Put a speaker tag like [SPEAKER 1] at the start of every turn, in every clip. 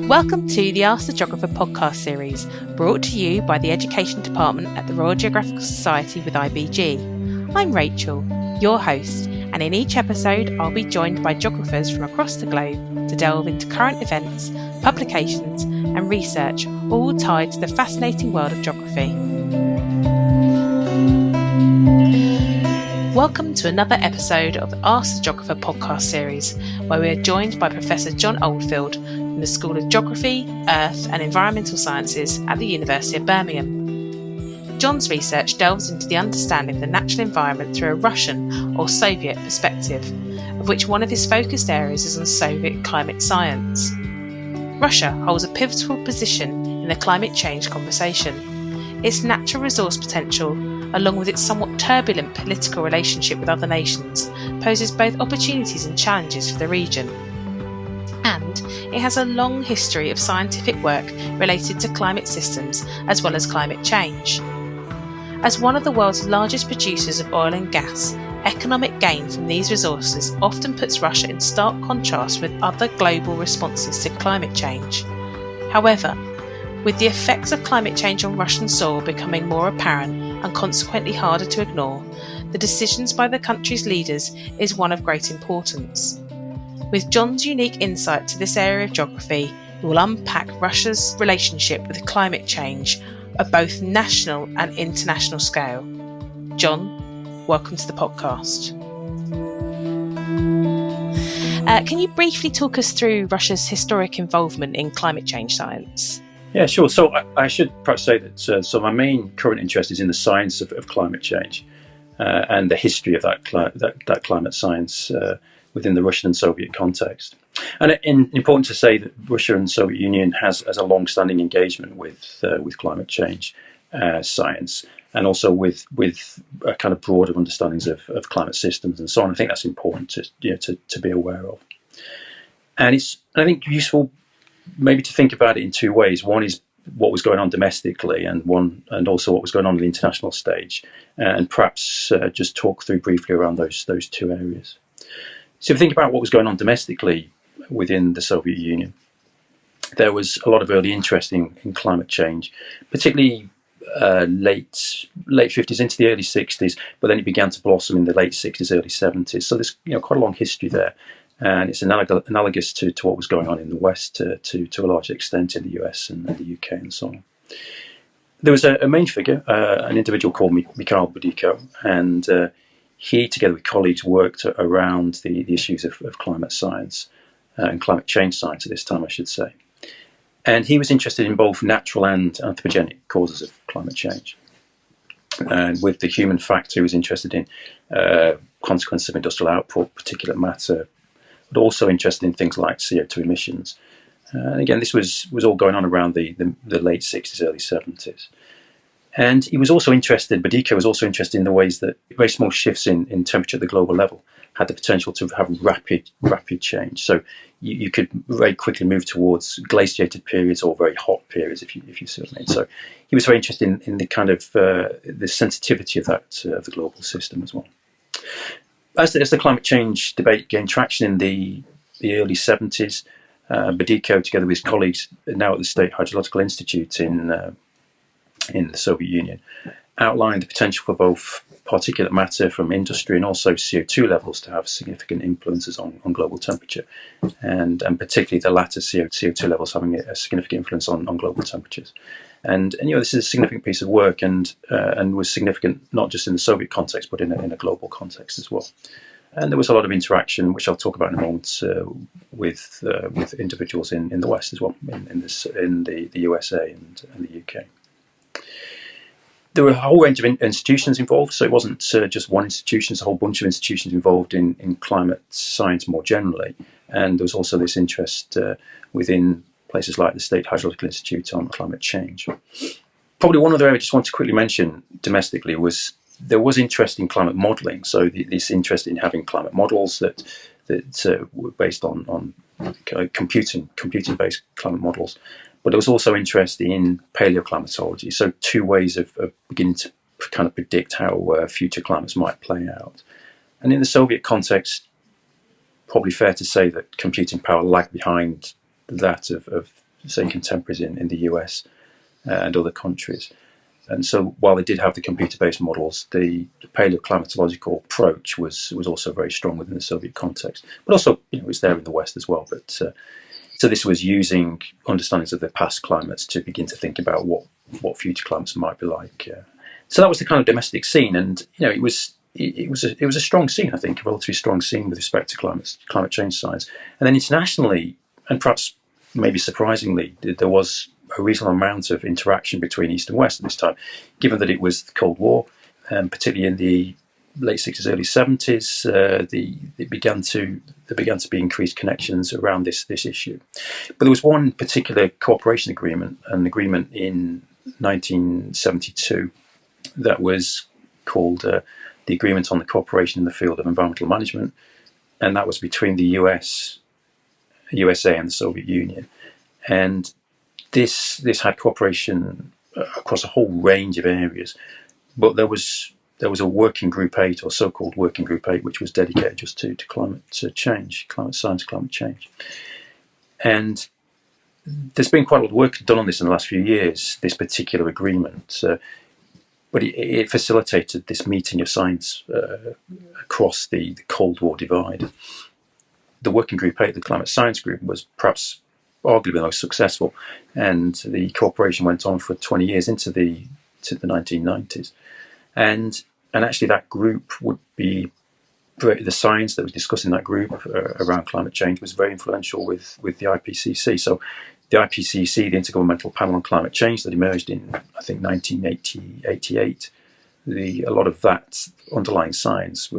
[SPEAKER 1] Welcome to the Ask the Geographer podcast series, brought to you by the Education Department at the Royal Geographical Society with IBG. I'm Rachel, your host, and in each episode I'll be joined by geographers from across the globe to delve into current events, publications and research, all tied to the fascinating world of geography. Welcome to another episode of the Ask the Geographer podcast series, where we are joined by Professor Jonathan Oldfield from the School of Geography, Earth and Environmental Sciences at the University of Birmingham. John's research delves into the understanding of the natural environment through a Russian or Soviet perspective, of which one of his focused areas is on Soviet climate science. Russia holds a pivotal position in the climate change conversation. Its natural resource potential, along with its somewhat turbulent political relationship with other nations, poses both opportunities and challenges for the region. And it has a long history of scientific work related to climate systems as well as climate change. As one of the world's largest producers of oil and gas, economic gain from these resources often puts Russia in stark contrast with other global responses to climate change. However, with the effects of climate change on Russian soil becoming more apparent and consequently harder to ignore, the decisions by the country's leaders is one of great importance. With John's unique insight to this area of geography, we will unpack Russia's relationship with climate change at both national and international scale. John, welcome to the podcast. Can you briefly talk us through Russia's historic involvement in climate change science?
[SPEAKER 2] Yeah, sure. So I should perhaps say that so my main current interest is in the science of climate change and the history of that climate science within the Russian and Soviet context. And important to say that Russia and the Soviet Union has a long-standing engagement with climate change science, and also with a kind of broader understandings of climate systems and so on. I think that's important to be aware of. And it's, I think, useful maybe to think about it in two ways. One is what was going on domestically, and also what was going on the international stage, and perhaps just talk through briefly around those two areas. So if you think about what was going on domestically within the Soviet Union, there was a lot of early interest in climate change, particularly late 50s into the early 60s, but then it began to blossom in the late 60s, early 70s. So there's quite a long history there. And it's analogous to what was going on in the West to a large extent in the US and the UK and so on. There was a main figure, an individual called Mikhail Budiko, and he, together with colleagues, worked around the issues of climate science and climate change science at this time, I should say. And he was interested in both natural and anthropogenic causes of climate change. And with the human factor, he was interested in consequences of industrial output, particulate matter, but also interested in things like CO2 emissions. And again, this was all going on around the late 60s, early 70s. And he was also interested, Budiko was also interested in the ways that very small shifts in temperature at the global level had the potential to have rapid change. So you could very quickly move towards glaciated periods or very hot periods, if you see what I mean. So he was very interested in the kind of the sensitivity of that of the global system as well. As the climate change debate gained traction in the early 70s, Budiko, together with his colleagues now at the State Hydrological Institute in the Soviet Union, outlined the potential for both particulate matter from industry and also CO2 levels to have significant influences on global temperature, and particularly the latter, CO2 levels having a significant influence on global temperatures. And this is a significant piece of work and was significant not just in the Soviet context, but in a global context as well. And there was a lot of interaction, which I'll talk about in a moment, with individuals in the West as well, in the USA and the UK. There were a whole range of institutions involved, so it wasn't just one institution, it's a whole bunch of institutions involved in climate science more generally. And there was also this interest within places like the State Hydrological Institute on climate change. Probably one other area I just want to quickly mention domestically was there was interest in climate modelling. So this interest in having climate models that were based on computing-based climate models. But there was also interest in paleoclimatology, so two ways of beginning to kind of predict how future climates might play out. And in the Soviet context, probably fair to say that computing power lagged behind that of say, contemporaries in the US and other countries. And so while they did have the computer-based models, the paleoclimatological approach was also very strong within the Soviet context, but also it was there in the West as well. But so this was using understandings of the past climates to begin to think about what future climates might be like. So that was the kind of domestic scene, and it was a strong scene, I think, a relatively strong scene with respect to climate change science. And then internationally, and perhaps maybe surprisingly, there was a reasonable amount of interaction between East and West at this time, given that it was the Cold War, particularly in the late 60s, early 70s. There began to be increased connections around this issue. But there was one particular cooperation agreement, an agreement in 1972, that was called the Agreement on the Cooperation in the Field of Environmental Management, and that was between the USA and the Soviet Union. And this had cooperation across a whole range of areas, but there was a working group 8, or so-called working group 8, which was dedicated just to climate change, climate science, climate change. And there's been quite a lot of work done on this in the last few years, this particular agreement, but it facilitated this meeting of science across the Cold War divide. The working group 8, the climate science group, was perhaps arguably the most successful, and the cooperation went on for 20 years into the 1990s. And actually that group would be, the science that was discussed in that group around climate change was very influential with the IPCC. So the IPCC, the Intergovernmental Panel on Climate Change, that emerged in, I think, 1988, a lot of that underlying science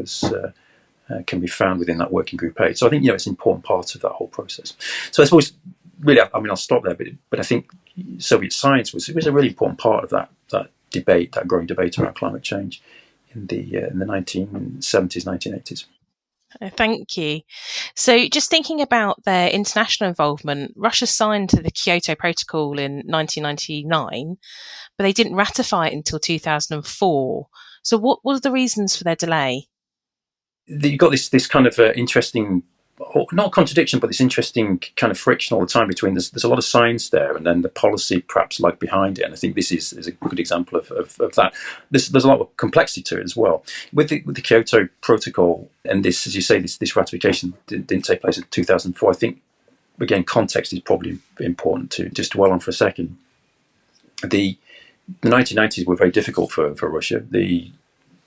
[SPEAKER 2] can be found within that working group 8. So I think it's an important part of that whole process. So I suppose, really, I'll stop there, but I think Soviet science was a really important part of that debate, that growing debate around climate change in the 1970s, 1980s.
[SPEAKER 1] Thank you. So just thinking about their international involvement, Russia signed the Kyoto Protocol in 1999, but they didn't ratify it until 2004. So what were the reasons for their delay?
[SPEAKER 2] You've got this kind of interesting, not contradiction, but this interesting kind of friction all the time between there's a lot of science there and then the policy perhaps like behind it. And I think this is a good example of that. There's a lot of complexity to it as well. With the Kyoto Protocol, and this, as you say, this ratification didn't take place in 2004. I think, again, context is probably important to just dwell on for a second. The 1990s were very difficult for Russia. The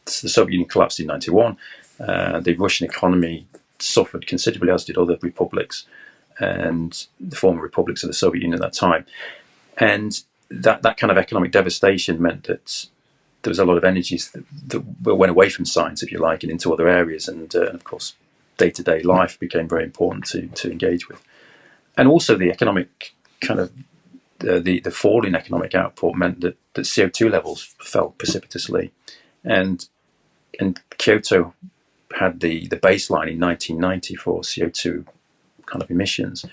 [SPEAKER 2] Soviet Union collapsed in 91. The Russian economy suffered considerably, as did other republics and the former republics of the Soviet Union at that time. And that kind of economic devastation meant that there was a lot of energies that went away from science, if you like, and into other areas. And of course, day-to-day life became very important to engage with. And also the economic kind of the fall in economic output meant that CO2 levels fell precipitously. And Kyoto had the baseline in 1990 for CO2 kind of emissions.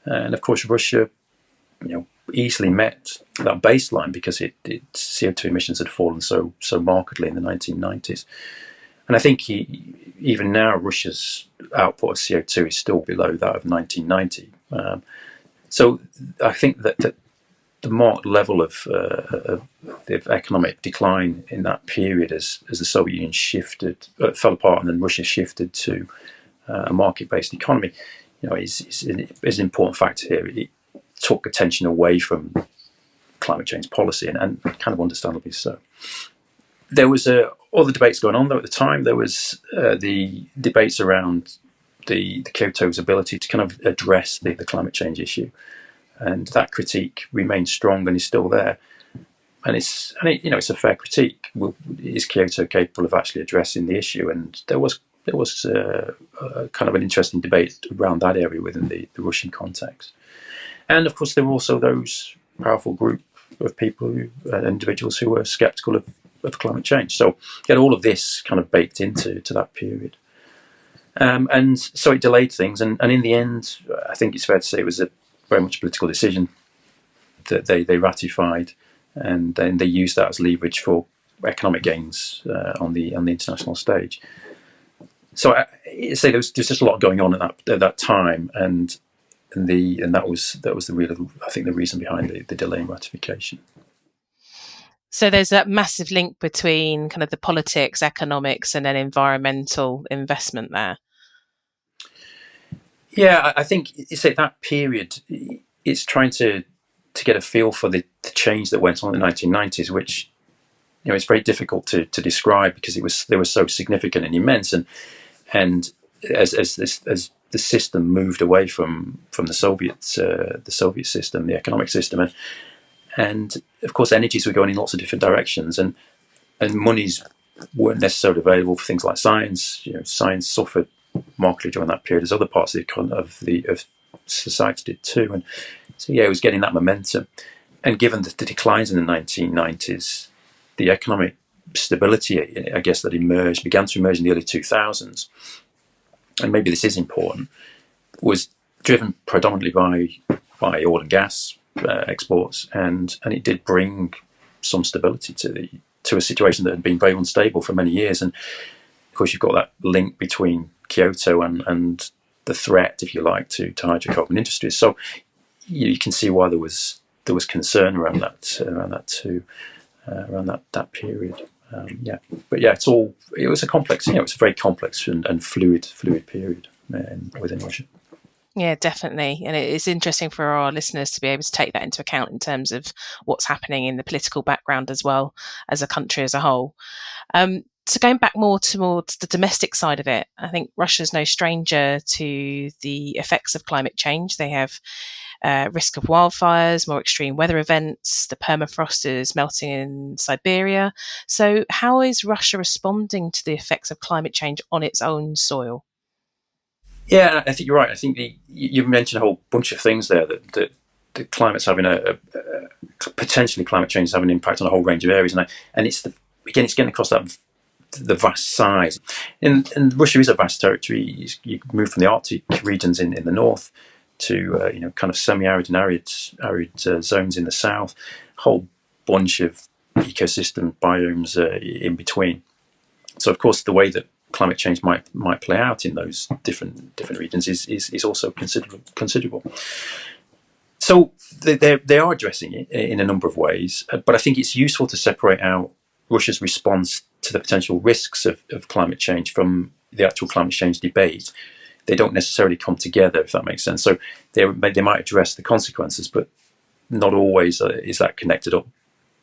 [SPEAKER 2] And of course, Russia, easily met that baseline because its CO2 emissions had fallen so markedly in the 1990s. And I think even now, Russia's output of CO2 is still below that of 1990. So I think that the marked level of economic decline in that period as the Soviet Union fell apart and then Russia shifted to a market-based economy, is an important factor here. It took attention away from climate change policy, and kind of understandably so. There was other debates going on, though, at the time. There was the debates around the Kyoto's ability to kind of address the climate change issue. And that critique remains strong and is still there. And it's a fair critique. Is Kyoto capable of actually addressing the issue? And there was kind of an interesting debate around that area within the Russian context. And of course, there were also those powerful group of people, individuals who were sceptical of climate change. So you had all of this kind of baked into that period. And so it delayed things. And in the end, I think it's fair to say it was a very much political decision that they ratified, and then they used that as leverage for economic gains on the international stage. So I say there's just a lot going on at that time, and and that was the real, I think, the reason behind the delay in ratification.
[SPEAKER 1] So there's that massive link between kind of the politics, economics, and then environmental investment there.
[SPEAKER 2] Yeah, I think it's at that period. It's trying to get a feel for the change that went on in the 1990s, which it's very difficult to describe because they were so significant and immense, and as the system moved away from the Soviet system, the economic system, and of course energies were going in lots of different directions, and monies weren't necessarily available for things like science. Science suffered markedly during that period, as other parts of society did too, and so it was getting that momentum. And given the declines in the 1990s, the economic stability, I guess, that began to emerge in the early 2000s, and maybe this is important, was driven predominantly by oil and gas exports, and it did bring some stability to a situation that had been very unstable for many years. And of course, you've got that link between Kyoto and the threat, if you like, to hydrocarbon industries. So you can see why there was concern around that too, around that period. It was a complex. It was a very complex and fluid period within Russia.
[SPEAKER 1] Yeah, definitely. And it's interesting for our listeners to be able to take that into account in terms of what's happening in the political background as well as a country as a whole. So going back more towards the domestic side of it, I think Russia's no stranger to the effects of climate change. They have risk of wildfires, more extreme weather events, the permafrost is melting in Siberia. So how is Russia responding to the effects of climate change on its own soil?
[SPEAKER 2] Yeah, I think you're right. I think you mentioned a whole bunch of things there that the climate's having potentially climate change is having an impact on a whole range of areas, and it's getting across the vast size. And Russia is a vast territory. You move from the Arctic regions in the north to kind of semi-arid and arid zones in the south. A whole bunch of ecosystem biomes in between. So of course the way that climate change might play out in those different regions is also considerable. So they are addressing it in a number of ways, but I think it's useful to separate out Russia's response to the potential risks of climate change from the actual climate change debate. They don't necessarily come together, if that makes sense. So they might address the consequences, but not always is that connected up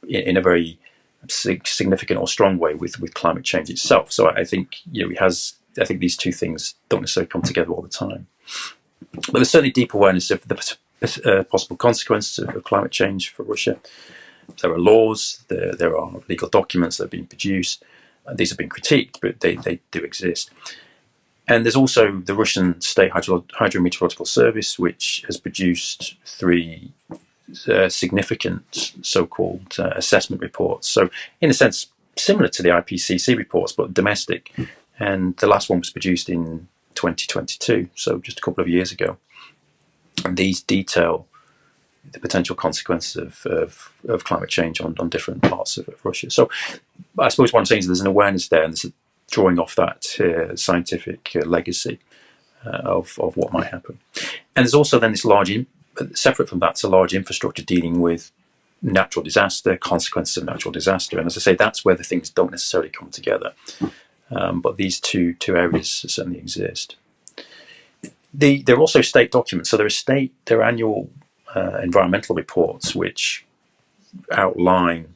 [SPEAKER 2] in a very significant or strong way with climate change itself. So I think I think these two things don't necessarily come together all the time. But there's certainly deep awareness of the possible consequences of climate change for Russia. There are laws, there are legal documents that have been produced. These have been critiqued, but they do exist. And there's also the Russian State Hydrometeorological Service, which has produced 3 significant so-called assessment reports. So in a sense, similar to the IPCC reports, but domestic. And the last one was produced in 2022, so just a couple of years ago. And these detail the potential consequences of climate change on different parts of Russia. So I suppose what I'm saying is there's an awareness there, and there's a drawing off that scientific legacy of what might happen. And there's also then this separate from that, it's a large infrastructure dealing with natural disaster, consequences of natural disaster. And as I say, that's where the things don't necessarily come together. But these two areas certainly exist. There are also state documents. So there are annual environmental reports which outline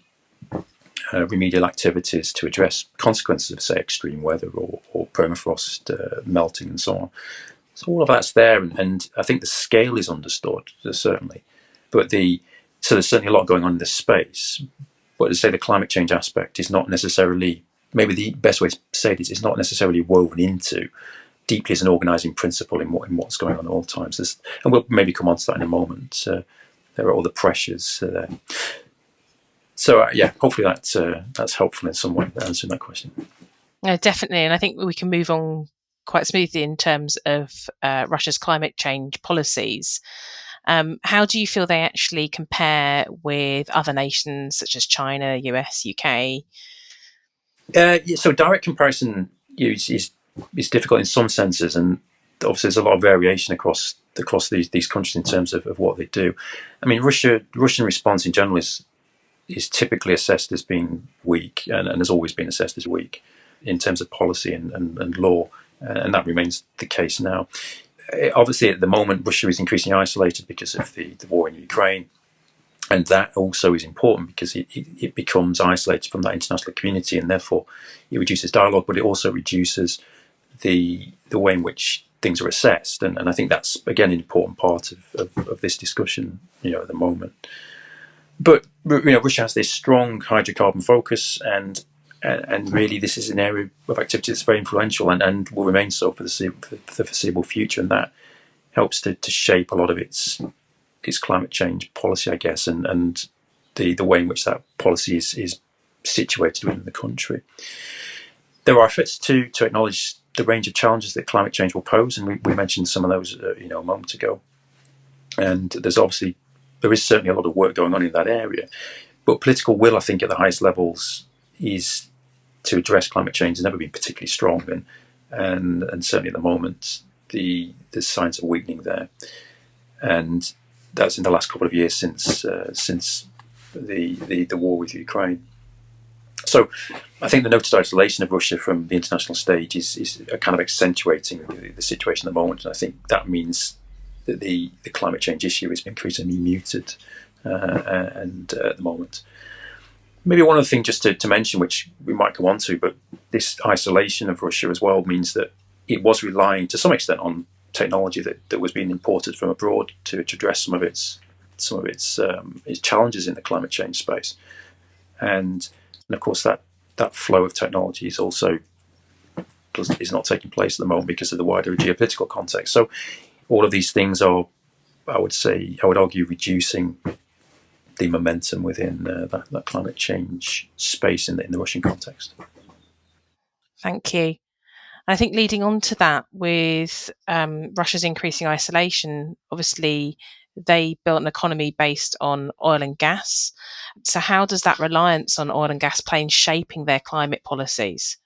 [SPEAKER 2] remedial activities to address consequences of, say, extreme weather or permafrost melting and so on. So all of that's there, and I think the scale is understood, certainly. But so there's certainly a lot going on in this space. But to say the climate change aspect is not necessarily, maybe the best way to say it is, it's not necessarily woven into deeply as an organising principle in what's going on at all times. And we'll maybe come on to that in a moment. There are all the pressures there. So hopefully that's helpful in some way, answering that question.
[SPEAKER 1] No, definitely, and I think we can move on quite smoothly in terms of Russia's climate change policies. How do you feel they actually compare with other nations such as China, US, UK?
[SPEAKER 2] So direct comparison is difficult in some senses, and obviously there's a lot of variation across these countries in terms of what they do. I mean, Russian response in general is typically assessed as being weak, and has always been assessed as weak in terms of policy and law, and that remains the case now. Obviously, at the moment, Russia is increasingly isolated because of the war in Ukraine, and that also is important because it becomes isolated from that international community, and therefore it reduces dialogue, but it also reduces the way in which things are assessed, and I think that's again an important part of this discussion, at the moment. But Russia has this strong hydrocarbon focus, and really this is an area of activity that's very influential and will remain so for the foreseeable future, and that helps to shape a lot of its climate change policy, I guess, and the way in which that policy is situated within the country. There are efforts to acknowledge the range of challenges that climate change will pose, and we mentioned some of those a moment ago. And there is certainly a lot of work going on in that area, but political will, I think, at the highest levels is to address climate change has never been particularly strong, and certainly at the moment the signs are weakening there, and that's in the last couple of years since the war with Ukraine. So I think the noted isolation of Russia from the international stage is kind of accentuating the situation at the moment, and I think that means that the climate change issue is increasingly muted and at the moment. Maybe one other thing just to mention, which we might come on to, but this isolation of Russia as well means that it was relying to some extent on technology that was being imported from abroad to address some of its challenges in the climate change space, and of course that flow of technology is not taking place at the moment because of the wider geopolitical context. So all of these things are, I would argue, reducing the momentum within that climate change space in the Russian context.
[SPEAKER 1] Thank you. I think leading on to that, with Russia's increasing isolation, obviously they built an economy based on oil and gas. So how does that reliance on oil and gas play in shaping their climate policies?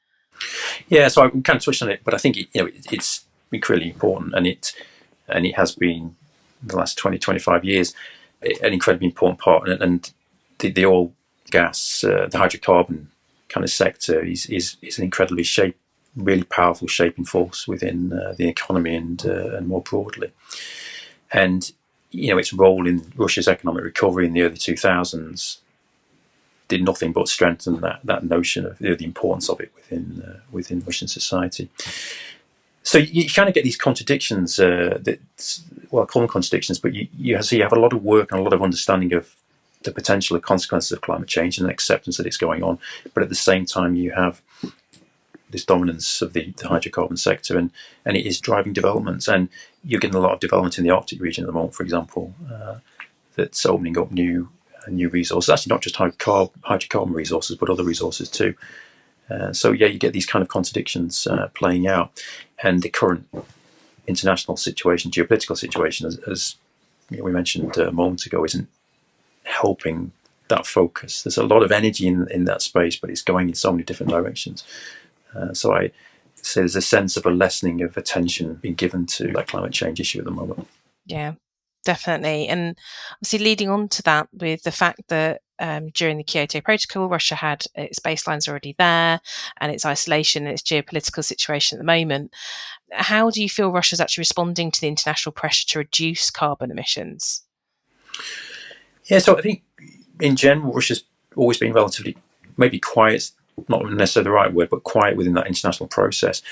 [SPEAKER 2] Yeah, so I kind of touched on it, but I think it's incredibly important, and it has been in the last 20, 25 years an incredibly important part. And the oil, gas, the hydrocarbon kind of sector is an incredibly really powerful shaping force within the economy and more broadly. And its role in Russia's economic recovery in the early 2000s did nothing but strengthen that notion of the importance of it within Russian society. So you kind of get these contradictions I call them contradictions, but you have a lot of work and a lot of understanding of the potential consequences of climate change and acceptance that it's going on, but at the same time you have this dominance of the hydrocarbon sector, and it is driving developments, and you're getting a lot of development in the Arctic region at the moment, for example, that's opening up new resources. Actually, not just hydrocarbon resources, but other resources too. So you get these kind of contradictions playing out, and the current international situation, geopolitical situation, as we mentioned a moment ago, isn't helping that focus. There's a lot of energy in that space, but it's going in so many different directions. So I say there's a sense of a lessening of attention being given to that climate change issue at the moment.
[SPEAKER 1] Yeah, definitely. And obviously leading on to that, with the fact that during the Kyoto Protocol, Russia had its baselines already there, and its isolation and its geopolitical situation at the moment, how do you feel Russia's actually responding to the international pressure to reduce carbon emissions?
[SPEAKER 2] Yeah, so I think in general, Russia's always been relatively maybe quiet, not necessarily the right word, but quiet within that international process.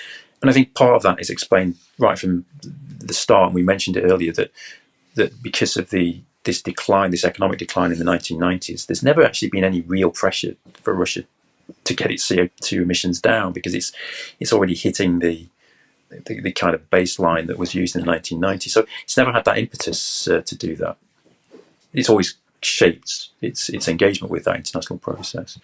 [SPEAKER 2] And I think part of that is explained right from the start, and we mentioned it earlier, that because of this economic decline in the 1990s, there's never actually been any real pressure for Russia to get its CO2 emissions down, because it's already hitting the kind of baseline that was used in the 1990s. So it's never had that impetus to do that. It's always shaped its engagement with that international process,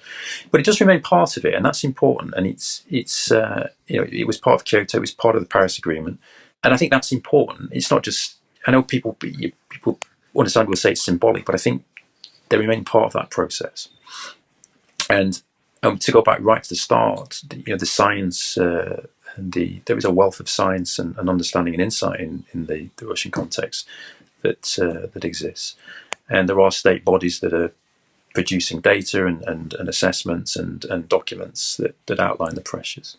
[SPEAKER 2] but it does remain part of it, and that's important. And it was part of Kyoto, it was part of the Paris Agreement, and I think that's important. It's not just, I know people understand, will say it's symbolic, but I think they remain part of that process. And to go back right to the start, the science there is a wealth of science and understanding and insight in the Russian context that exists. And there are state bodies that are producing data and assessments and documents that outline the pressures.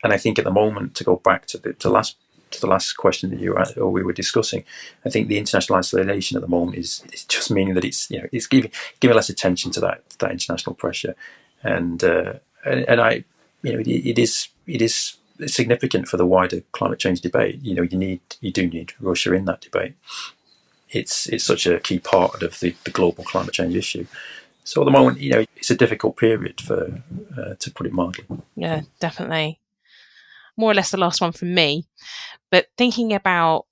[SPEAKER 2] And I think at the moment, to go back to the last question that we were discussing, I think the international isolation at the moment is just meaning that it's giving less attention to that international pressure, and I it is significant for the wider climate change debate. You do need Russia in that debate. It's such a key part of the global climate change issue. So at the moment, it's a difficult period to put it mildly.
[SPEAKER 1] Yeah, definitely. More or less the last one from me, but thinking about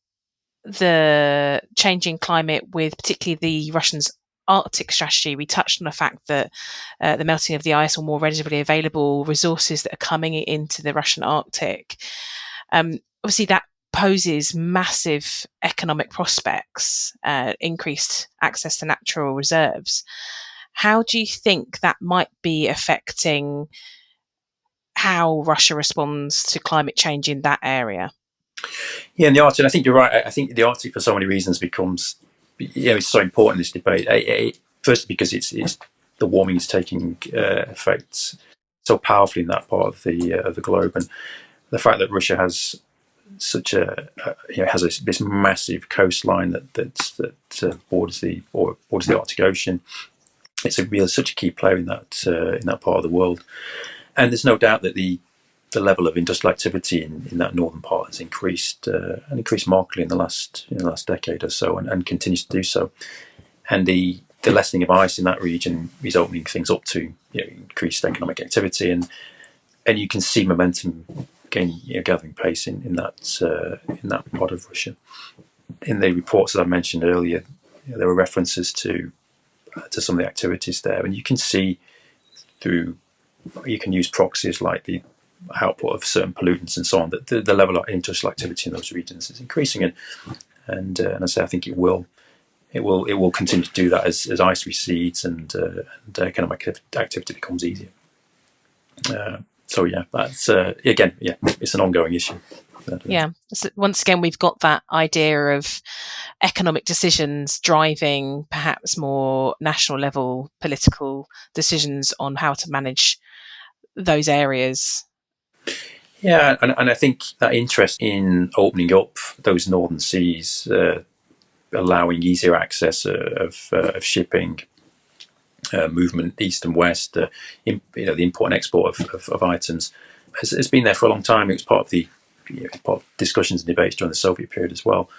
[SPEAKER 1] the changing climate with particularly the Russians' Arctic strategy, we touched on the fact that the melting of the ice or more readily available resources that are coming into the Russian Arctic. Obviously, that poses massive economic prospects, increased access to natural reserves. How do you think that might be affecting how Russia responds to climate change in that area?
[SPEAKER 2] Yeah, in the Arctic, I think you're right. I think the Arctic, for so many reasons, becomes it's so important in this debate. Firstly, because it's the warming is taking effect so powerfully in that part of the globe, and the fact that Russia has such this massive coastline that borders the Arctic Ocean. It's such a key player in that part of the world, and there's no doubt that the level of industrial activity in that northern part has increased markedly in the last decade or so, and continues to do so. And the lessening of ice in that region is opening things up to increased economic activity, and you can see momentum gathering pace in that part of Russia. In the reports that I mentioned earlier, there were references to some of the activities there, and you can see you can use proxies like the output of certain pollutants and so on, that the level of industrial activity in those regions is increasing, and I say I think it will continue to do that as ice recedes and economic activity becomes easier. So yeah, that's again, it's an ongoing issue.
[SPEAKER 1] Yeah, so once again, we've got that idea of economic decisions driving perhaps more national level political decisions on how to manage those areas.
[SPEAKER 2] Yeah, and I think that interest in opening up those northern seas, allowing easier access of shipping, movement east and west, the import and export of items has been there for a long time. It was part of part of discussions and debates during the Soviet period as well.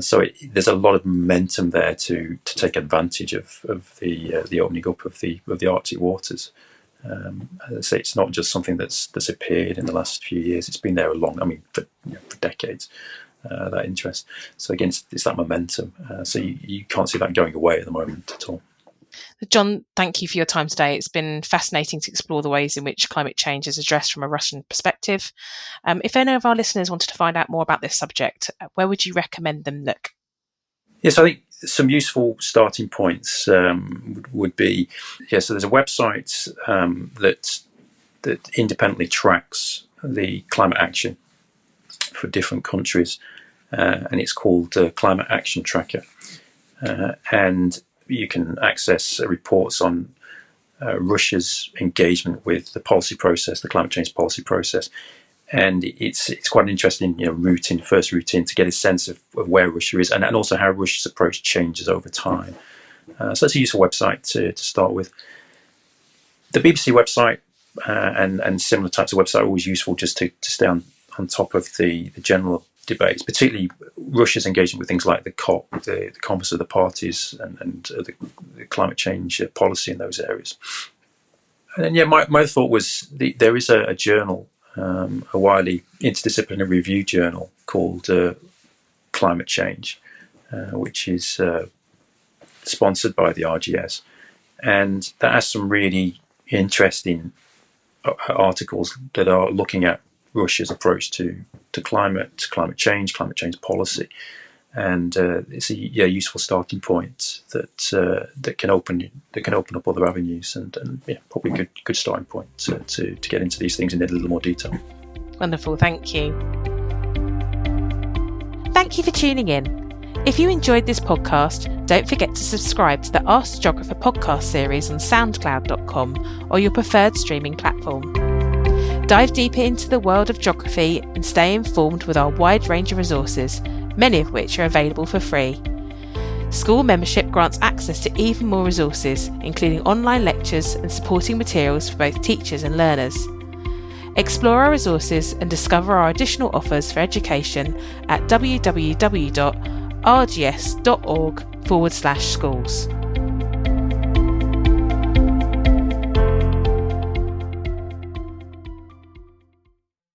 [SPEAKER 2] So there's a lot of momentum there to take advantage of the opening up of the Arctic waters. As I say, it's not just something that's appeared in the last few years. It's been there for decades. That interest. So again, it's that momentum. So you can't see that going away at the moment at all.
[SPEAKER 1] John, thank you for your time today. It's been fascinating to explore the ways in which climate change is addressed from a Russian perspective. If any of our listeners wanted to find out more about this subject, where would you recommend them look?
[SPEAKER 2] Yes, I think some useful starting points would be, so there's a website that independently tracks the climate action for different countries, and it's called Climate Action Tracker. And you can access reports on Russia's engagement with the policy process, the climate change policy process. And it's quite an interesting first routine to get a sense of where Russia is and also how Russia's approach changes over time. So it's a useful website to start with. The BBC website and similar types of websites are always useful just to stay on top of the general debates, particularly Russia's engagement with things like the COP, the Conference of the Parties, and the climate change policy in those areas. And then, my thought was there is a journal, a widely interdisciplinary review journal called Climate Change, which is sponsored by the RGS, and that has some really interesting articles that are looking at Russia's approach to climate change policy, and it's a useful starting point that can open up other avenues, and probably a good starting point to get into these things in a little more detail.
[SPEAKER 1] Wonderful, thank you. Thank you for tuning in. If you enjoyed this podcast, don't forget to subscribe to the Ask the Geographer podcast series on soundcloud.com or your preferred streaming platform. Dive deeper into the world of geography and stay informed with our wide range of resources, many of which are available for free. School membership grants access to even more resources, including online lectures and supporting materials for both teachers and learners. Explore our resources and discover our additional offers for education at www.rgs.org/schools.